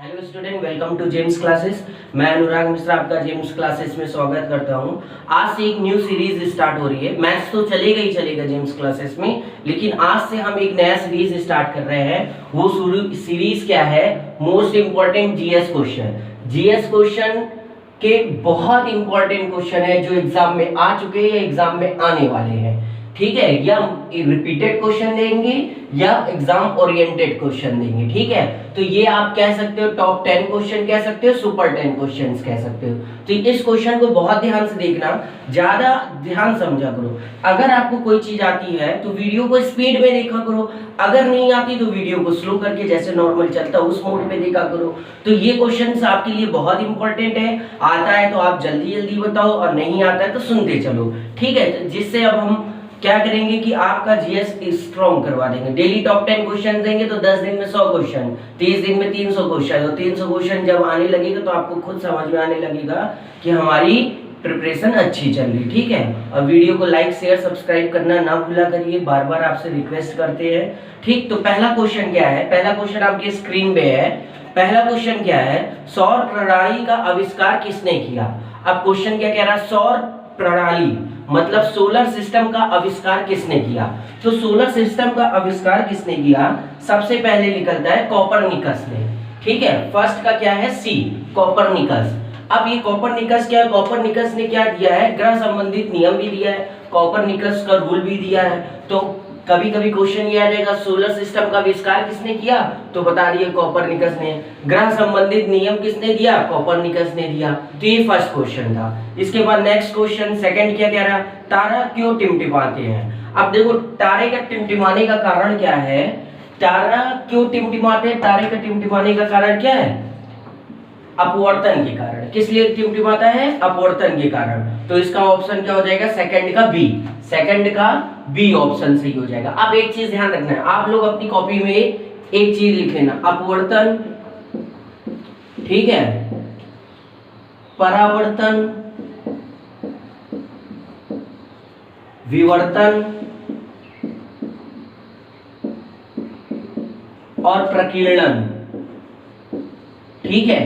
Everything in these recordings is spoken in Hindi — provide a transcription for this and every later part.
Hello student, welcome to gems classes. मैं अनुराग मिश्रा आपका जेम्स क्लासेस में स्वागत करता हूं। आज से एक न्यू सीरीज स्टार्ट हो रही है। मैथ्स तो चलेगा ही चलेगा जेम्स क्लासेस में, लेकिन आज से हम एक नया सीरीज स्टार्ट कर रहे हैं। वो सीरीज क्या है? Most important GS question. GS question के बहुत इंपॉर्टेंट क्वेश्चन है जो एग्जाम में आ चुके हैं या एग्जाम में आने वाले हैं। ठीक है, या रिपीटेड क्वेश्चन देंगे या एग्जाम ओरिएंटेड क्वेश्चन देंगे। ठीक है, तो ये आप कह सकते हो टॉप 10 क्वेश्चन कह सकते हो, सुपर 10 क्वेश्चंस कह सकते हो। तो इस क्वेश्चन को बहुत ध्यान से देखना, ज्यादा ध्यान समझा करो। अगर आपको कोई चीज आती है तो वीडियो को स्पीड में देखा करो, अगर नहीं आती तो वीडियो को स्लो करके जैसे नॉर्मल चलता है उस मोड पे देखा करो। तो ये क्वेश्चन आपके लिए बहुत इंपॉर्टेंट है। आता है तो आप जल्दी जल्दी बताओ और नहीं आता है तो सुनते चलो। ठीक है, तो जिससे अब हम क्या करेंगे कि आपका जीएस स्ट्रॉन्ग करवा देंगे। डेली टॉप 10 क्वेश्चन देंगे तो 10 दिन में 100 क्वेश्चन, 30 दिन में 300 क्वेश्चन। और 300 क्वेश्चन जब आने लगेगा तो आपको खुद समझ में आने लगेगा कि हमारी प्रिपरेशन अच्छी चल रही। ठीक है, और वीडियो को लाइक शेयर सब्सक्राइब करना ना भूला करिए, बार बार आपसे रिक्वेस्ट करते हैं। ठीक, तो पहला क्वेश्चन क्या है? पहला क्वेश्चन आपकी स्क्रीन पे है। पहला क्वेश्चन क्या है? सौर प्रणाली का आविष्कार किसने किया? अब क्वेश्चन क्या कह रहा है? सौर प्रणाली मतलब सोलर सिस्टम का आविष्कार किसने किया? तो सोलर सिस्टम का आविष्कार किसने किया? सबसे पहले निकलता है कॉपरनिकस ने। ठीक है, फर्स्ट का क्या है? सी, कॉपरनिकस। अब ये कॉपरनिकस क्या है? कॉपरनिकस ने क्या दिया है? ग्रह संबंधित नियम भी दिया है, कॉपरनिकस का रूल भी दिया है। तो कभी कभी क्वेश्चन ये आ जाएगा सोलर सिस्टम का आविष्कार किसने किया, तो बता दिए कॉपरनिकस ने। ग्रह संबंधित नियम किसने दिया? कॉपरनिकस ने दिया। तो ये फर्स्ट क्वेश्चन था। इसके बाद नेक्स्ट क्वेश्चन सेकंड क्या कह रहा है? तारा क्यों टिमटिमाते हैं? अब देखो, तारे का टिमटिमाने का कारण क्या है? तारा क्यों टिमटिमाते हैं? तारे का टिमटिमाने का कारण क्या है? अपवर्तन के कारण। किस लिए टिमटिमाता है? अपवर्तन के कारण। तो इसका ऑप्शन क्या हो जाएगा? सेकंड का बी। सेकंड का बी ऑप्शन सही हो जाएगा। अब एक चीज ध्यान रखना है, आप लोग अपनी कॉपी में एक चीज लिख लेना, अपवर्तन, ठीक है, परावर्तन, विवर्तन और प्रकीर्णन। ठीक है,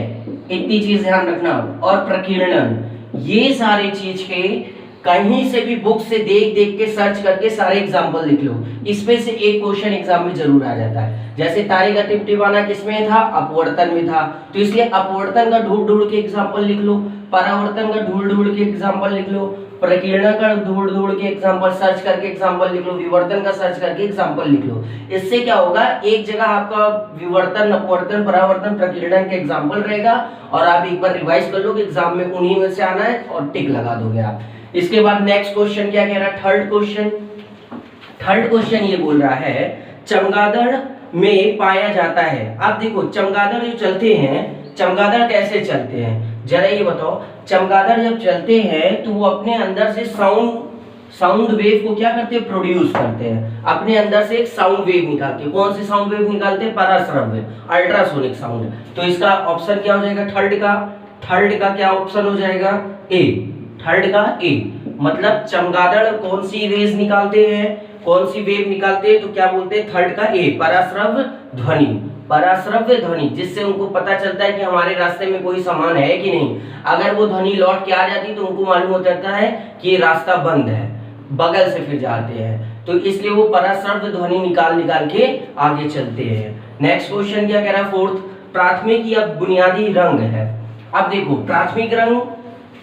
इतनी चीज ध्यान रखना। और प्रकीर्णन, ये सारे चीज के कहीं से भी बुक से देख देख के सर्च करके सारे एग्जाम्पल लिख लो। इसमें से एक क्वेश्चन एग्जाम में जरूर आ जाता है। जैसे तारे का टिमटिमाना किसमें था? अपवर्तन में था, तो इसलिए अपवर्तन का ढूंढ ढूंढ के एग्जाम्पल लिख लो, परावर्तन का ढूंढ ढूंढ के एग्जाम्पल लिख लो, प्रकीर्णन का ढूंढ ढूंढ के एग्जाम्पल सर्च करके एग्जाम्पल लिख लो, विवर्तन का सर्च करके एग्जाम्पल लिख लो। इससे क्या होगा? एक जगह आपका विवर्तन, अपवर्तन, परावर्तन, प्रकीर्णन के एग्जाम्पल रहेगा और आप एक बार रिवाइज कर लो कि एग्जाम में उन्हीं में से आना है और टिक लगा दोगे आप। इसके बाद नेक्स्ट क्वेश्चन क्या कह रहा है? Third question. थर्ड क्वेश्चन ये बोल रहा है चमगादड़ में पाया जाता है। आप देखो, चमगादड़ जो चलते हैं, चमगादड़ कैसे चलते हैं जरा ये बताओ। चमगादड़ जब चलते हैं तो वो अपने अंदर से साउंड वेव को क्या करते हैं? प्रोड्यूस करते हैं। अपने अंदर से एक साउंड वेव निकालते हैं। कौन सी साउंड वेव निकालते हैं? पराश्रव्य, अल्ट्रासोनिक साउंड। तो इसका ऑप्शन क्या हो जाएगा? थर्ड का। थर्ड का क्या ऑप्शन हो जाएगा? ए। थर्ड का ए, मतलब चमगादड़ कौन सी रेज निकालते हैं, कौन सी वेव निकालते हैं? तो क्या बोलते हैं? थर्ड का ए, पराश्रव्य ध्वनि। पराश्रव्य ध्वनि, जिससे उनको पता चलता है कि हमारे रास्ते में कोई सामान है कि नहीं। अगर वो ध्वनि लौट के आ जाती तो उनको मालूम हो जाता है कि ये रास्ता बंद है, बगल से फिर जाते हैं। तो इसलिए वो पराश्रव्य ध्वनि निकाल निकाल के आगे चलते हैं। नेक्स्ट क्वेश्चन क्या कह रहा है? फोर्थ, प्राथमिक या बुनियादी रंग है। अब देखो, प्राथमिक रंग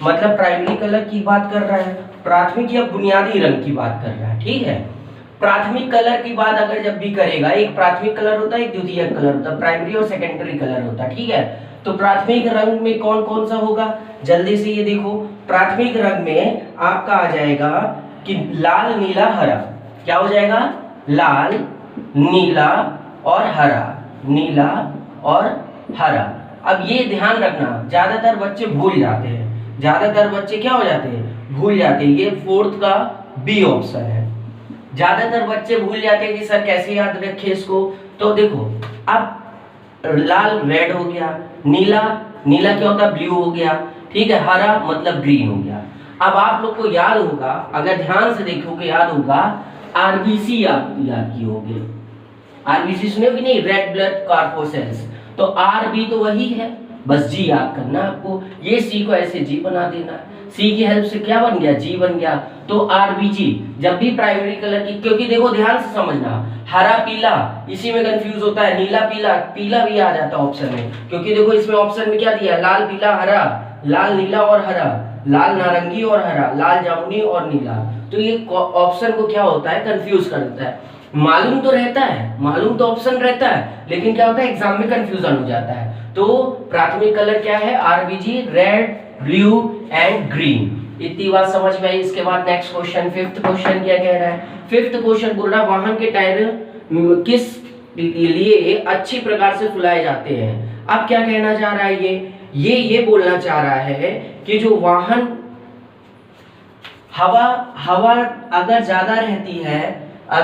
मतलब प्राइमरी कलर की बात कर रहा है, प्राथमिक या बुनियादी रंग की बात कर रहा है। ठीक है, प्राथमिक कलर की बात अगर जब भी करेगा, एक प्राथमिक कलर होता है, एक द्वितीयक कलर होता है, प्राइमरी और सेकेंडरी कलर होता है। ठीक है, तो प्राथमिक रंग में कौन कौन सा होगा? जल्दी से ये देखो, प्राथमिक रंग में आपका आ जाएगा कि लाल, नीला, हरा। क्या हो जाएगा? लाल, नीला और हरा। नीला और हरा। अब ये ध्यान रखना, ज्यादातर बच्चे भूल जाते हैं, ज्यादातर बच्चे क्या हो जाते हैं? भूल जाते हैं। ये फोर्थ का बी ऑप्शन है। ज्यादातर बच्चे भूल जाते हैं कि सर कैसे याद रखे इसको। तो देखो, अब लाल रेड हो गया, नीला, नीला क्या होता है? ब्लू हो गया। ठीक है, हरा मतलब ग्रीन हो गया। अब आप लोग को याद होगा, अगर ध्यान से देखोगे याद होगा, आरबीसी आप याद किए होगे। आरबीसी सुने हो कि नहीं? Red blood corpuscles. तो आर बी तो वही है, बस जी याद करना आपको, ये सी को ऐसे जी बना देना है, सी की हेल्प से क्या बन गया, जी बन गया। तो आर बी जी जब भी प्राइमरी कलर की, क्योंकि देखो ध्यान से समझना, हरा पीला इसी में कंफ्यूज होता है, नीला पीला, पीला भी आ जाता है ऑप्शन में, क्योंकि देखो इसमें ऑप्शन में क्या दिया, लाल पीला हरा, लाल नीला और हरा, लाल नारंगी और हरा, लाल जामुनी और नीला। तो ये ऑप्शन को क्या होता है, कंफ्यूज कर देता है। मालूम तो रहता है, मालूम तो ऑप्शन रहता है, लेकिन क्या होता है एग्जाम में कंफ्यूजन हो जाता है। तो प्राथमिक कलर क्या है, RBG, red, blue and green. इतनी बात समझ में आई। इसके बाद नेक्स्ट क्वेश्चन, फिफ्थ क्वेश्चन क्या कह रहा है, फिफ्थ क्वेश्चन बोल रहा है वाहन के टायर किस लिए अच्छी प्रकार से फुलाए जाते हैं। अब क्या कहना चाह रहा है ये बोलना चाह रहा है कि जो वाहन हवा अगर ज्यादा रहती है,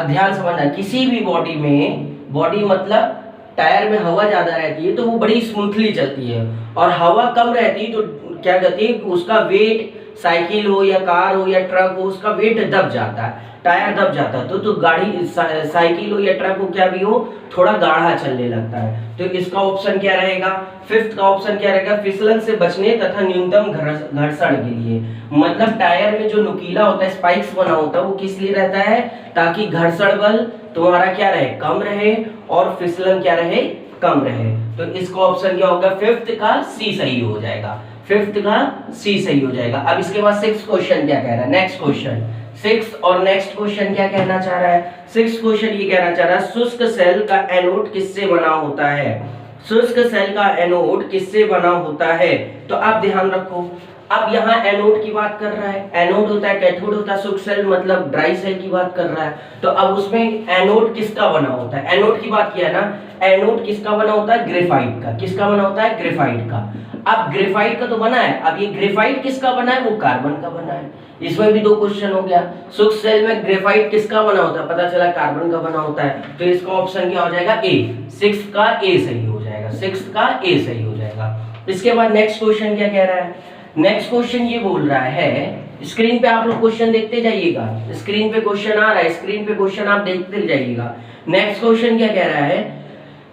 ध्यान समझना, किसी भी बॉडी में, बॉडी मतलब टायर में हवा ज्यादा रहती है तो वो बड़ी स्मूथली चलती है, और हवा कम रहती है तो क्या कहती है, उसका वेट, साइकिल हो या कार हो या ट्रक हो, उसका वेट दब जाता है, टायर दब जाता है, तो गाड़ी, साइकिल हो या ट्रक हो, क्या भी हो, थोड़ा गाढ़ा चलने लगता है। तो इसका ऑप्शन क्या रहेगा, फिफ्थ का ऑप्शन क्या रहेगा, फिसलन से बचने तथा न्यूनतम घर्षण के लिए। मतलब टायर में जो नुकीला होता है, स्पाइक्स बना होता है, वो किस लिए रहता है, ताकि घर्षण बल तुम्हारा क्या रहे, कम रहे, और फिसलन क्या रहे, कम रहे। तो इसका ऑप्शन क्या होगा, फिफ्थ का सी सही हो जाएगा, फिफ्थ का सी सही हो जाएगा। अब इसके बाद सिक्स क्वेश्चन क्या कह रहा है, नेक्स्ट क्वेश्चन सिक्स, और नेक्स्ट क्वेश्चन क्या कहना चाह रहा है, सिक्स क्वेश्चन ये कहना चाह रहा है शुष्क सेल का एनोड किससे बना होता है, शुष्क सेल का एनोड किससे बना होता है। तो आप ध्यान रखो, अब यहाँ एनोड की बात कर रहा है, एनोड होता है, कैथोड होता है, शुष्क सेल मतलब ड्राई सेल की बात कर रहा है। तो अब उसमें एनोड किसका बना होता है, एनोड की बात किया ना, एनोड किसका बना होता है, ग्रेफाइट का। किसका बना होता है, ग्रेफाइट का। अब ग्रेफाइट का तो बना है, अब ये ग्रेफाइट किसका बना है, वो कार्बन का बना है। इसमें भी दो क्वेश्चन हो गया, शुष्क सेल में ग्रेफाइट किसका बना होता है, पता चला कार्बन का बना होता है। तो इसका ऑप्शन क्या हो जाएगा, ए, सिक्स का ए सही हो जाएगा, सिक्स का ए सही हो जाएगा। इसके बाद नेक्स्ट क्वेश्चन क्या कह रहा है, नेक्स्ट क्वेश्चन ये बोल रहा है, स्क्रीन पे आप लोग क्वेश्चन देखते जाइएगा, स्क्रीन पे क्वेश्चन आ रहा है, स्क्रीन पे क्वेश्चन आप देखते जाइएगा। नेक्स्ट क्वेश्चन क्या कह रहा है,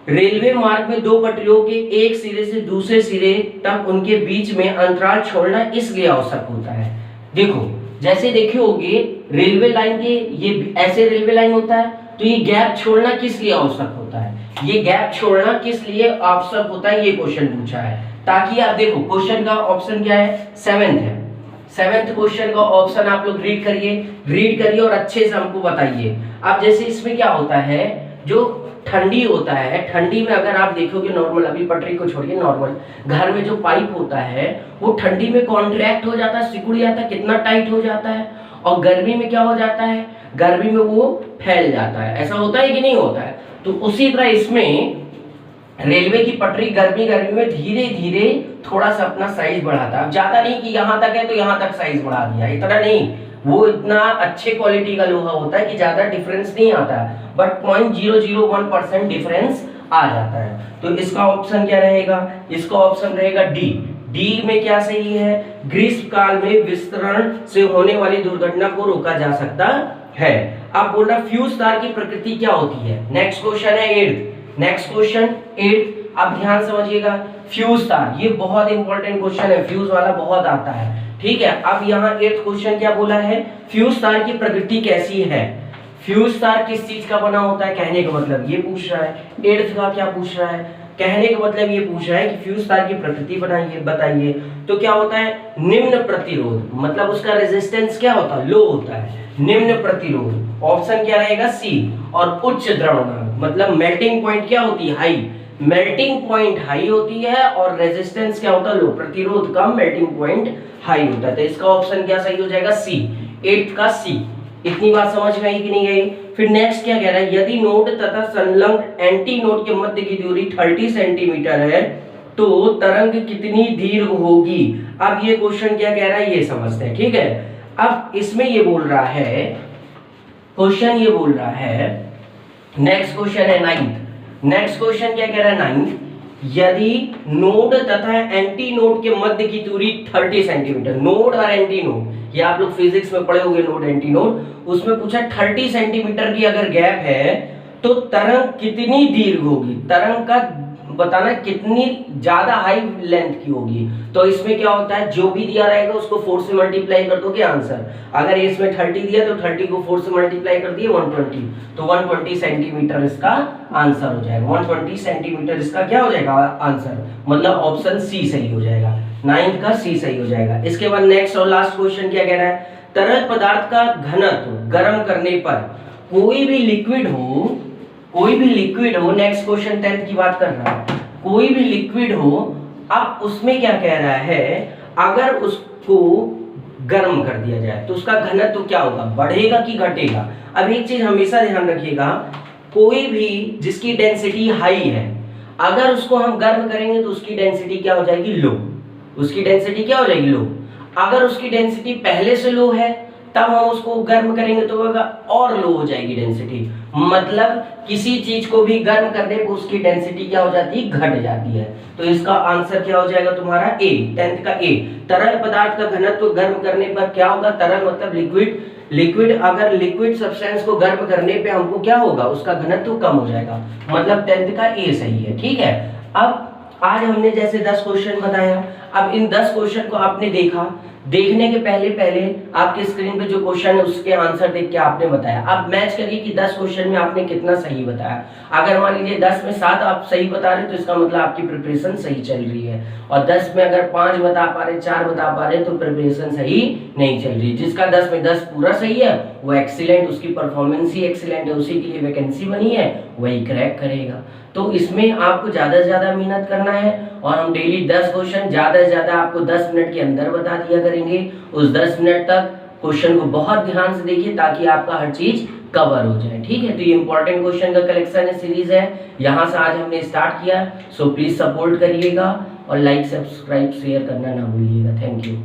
रेलवे मार्ग में दो पटरियों के एक सिरे से दूसरे सिरे तक उनके बीच में अंतराल छोड़ना इसलिए आवश्यक होता है। देखो जैसे देखे होगे रेलवे लाइन के, ये ऐसे रेलवे लाइन होता है, तो ये गैप छोड़ना किस लिए आवश्यक होता है, ये गैप छोड़ना किस लिए आवश्यक होता है, ये क्वेश्चन पूछा है। ताकि आप देखो क्वेश्चन का ऑप्शन क्या है, सेवेंथ है, सेवेंथ क्वेश्चन का ऑप्शन आप लोग रीड करिए और अच्छे से हमको बताइए। अब जैसे इसमें क्या होता है, जो ठंडी होता है, ठंडी में अगर आप देखोगे नॉर्मल, अभी पटरी को छोड़िए, नॉर्मल घर में जो पाइप होता है वो ठंडी में कॉन्ट्रैक्ट हो जाता है, सिकुड़ जाता है, कितना टाइट हो जाता है, और गर्मी में क्या हो जाता है, गर्मी में वो फैल जाता है। ऐसा होता है कि नहीं होता है। तो उसी तरह इसमें रेलवे की पटरी गर्मी में धीरे धीरे थोड़ा सा अपना साइज बढ़ाता है। अब ज्यादा नहीं कि यहाँ तक है तो यहाँ तक साइज बढ़ा दिया, इतना नहीं, वो इतना अच्छे क्वालिटी का लोहा होता है कि ज्यादा डिफरेंस नहीं आता है, बट 0.001% डिफरेंस आ जाता है। तो इसका ऑप्शन क्या रहेगा, इसका ऑप्शन रहेगा डी। डी में क्या सही है, ग्रीष्म काल में विस्तरण से होने वाली दुर्घटना को रोका जा सकता है। अब बोल रहा फ्यूज तार की प्रकृति क्या होती है। नेक्स्ट क्वेश्चन है एट्थ, नेक्स्ट क्वेश्चन एट्थ, अब ध्यान समझिएगा, फ्यूज तार ये बहुत इंपॉर्टेंट क्वेश्चन है, फ्यूज वाला बहुत आता है, ठीक है। अब यहाँ एट्थ क्वेश्चन क्या बोला है, फ्यूज तार की प्रकृति कैसी है, फ्यूज तार किस चीज का बना होता है, कहने का मतलब ये पूछ रहा है। एट्थ का क्या पूछ रहा है, कहने का मतलब ये पूछ रहा है कि फ्यूज तार की प्रकृति बताइए। तो क्या होता है, निम्न प्रतिरोध, मतलब उसका रेजिस्टेंस क्या होता है, लो होता है, निम्न प्रतिरोध, ऑप्शन क्या रहेगा सी। और उच्च द्रवणांक, मतलब मेल्टिंग पॉइंट क्या होती है, हाई, मेल्टिंग पॉइंट हाई होती है, और रेजिस्टेंस क्या होता है, लो, प्रतिरोध कम, मेल्टिंग पॉइंट हाई होता है। तो इसका ऑप्शन क्या सही हो जाएगा, सी, एट्थ का सी। इतनी बात समझ में आई कि नहीं आई। फिर नेक्स्ट क्या कह रहा है, यदि नोड तथा संलग्न एंटी नोड के मध्य की दूरी 30 सेंटीमीटर है तो तरंग कितनी दीर्घ होगी। अब ये क्वेश्चन क्या कह रहा है ये समझते हैं, ठीक है। अब इसमें ये बोल रहा है, क्वेश्चन ये बोल रहा है, नेक्स्ट क्वेश्चन है नाइन्थ, नेक्स्ट क्वेश्चन क्या कह रहा है नाइन्थ, यदि नोड तथा एंटी नोड के मध्य की दूरी 30 सेंटीमीटर, नोड और एंटी नोड, ये आप लोग फिजिक्स में पढ़े होंगे, नोड एंटी नोड, उसमें पूछा 30 सेंटीमीटर की अगर गैप है तो तरंग कितनी दीर्घ होगी, तरंग का बताना कितनी ज्यादा हाई लेंथ की होगी। तो इसमें क्या होता है, जो भी दिया रहेगा उसको 4 से मल्टीप्लाई कर दोगे आंसर। अगर इसमें 30 दिया तो 30 को 4 से मल्टीप्लाई कर दिए 120, तो 120 सेंटीमीटर इसका आंसर हो जाएगा। 120 सेंटीमीटर इसका क्या हो जाएगा आंसर, मतलब ऑप्शन सी सही हो जाएगा, 9 का सी सही हो जाएगा। इसके बाद नेक्स्ट और लास्ट क्वेश्चन क्या कह रहा है, तरल पदार्थ का घनत्व गर्म करने पर कोई भी लिक्विड हो, नेक्स्ट क्वेश्चन 10th की बात कर रहा है, कोई भी लिक्विड हो, अब उसमें क्या कह रहा है, अगर उसको गर्म कर दिया जाए तो उसका घनत्व क्या होगा, बढ़ेगा कि घटेगा। अब एक चीज हमेशा ध्यान रखिएगा, कोई भी जिसकी डेंसिटी हाई है, अगर उसको हम गर्म करेंगे तो उसकी डेंसिटी क्या हो जाएगी, लो। उसकी डेंसिटी क्या हो जाएगी, लो। अगर उसकी डेंसिटी पहले से लो है तब हम उसको गर्म करेंगे तो और लो हो जाएगी डेंसिटी। मतलब किसी चीज को भी गर्म करने पर उसकी डेंसिटी क्या हो जाती है, घट जाती है। तो इसका आंसर क्या हो जाएगा तुम्हारा ए, 10th का ए। तरल पदार्थ का घनत्व गर्म करने पर क्या होगा, तरल मतलब लिक्विड अगर लिक्विड सब्सटेंस को गर्म करने पे हमको क्या होगा, उसका घनत्व कम हो जाएगा, मतलब 10th का ए सही है। ठीक है, अब आज हमने जैसे 10 क्वेश्चन बताया, अब इन 10 क्वेश्चन को आपने देखा, देखने के पहले आपके स्क्रीन पे जो क्वेश्चन है उसके आंसर देख के आपने बताया। अब मैच करिए कि 10 क्वेश्चन में आपने कितना सही बताया। अगर मान लीजिए 10 में 7 आप सही बता रहे तो इसका मतलब आपकी प्रिपरेशन सही चल रही है, और 10 में अगर 5 बता पा रहे, 4 बता पा रहे तो प्रिपरेशन सही नहीं चल रही। जिसका 10 में 10 पूरा सही है वो एक्सीलेंट, उसकी परफॉर्मेंस ही एक्सीलेंट है, उसी के लिए वैकेंसी बनी है, वही क्रैक करेगा। तो इसमें आपको ज्यादा से ज्यादा मेहनत करना है, और हम डेली 10 क्वेश्चन ज्यादा से ज्यादा आपको 10 मिनट के अंदर बता दिया करेंगे। उस 10 मिनट तक क्वेश्चन को बहुत ध्यान से देखिए ताकि आपका हर चीज कवर हो जाए। ठीक है, तो ये इंपॉर्टेंट क्वेश्चन का कलेक्शन है, सीरीज है, यहाँ से आज हमने स्टार्ट किया। सो प्लीज सपोर्ट करिएगा और लाइक सब्सक्राइब शेयर करना ना भूलिएगा। Thank you.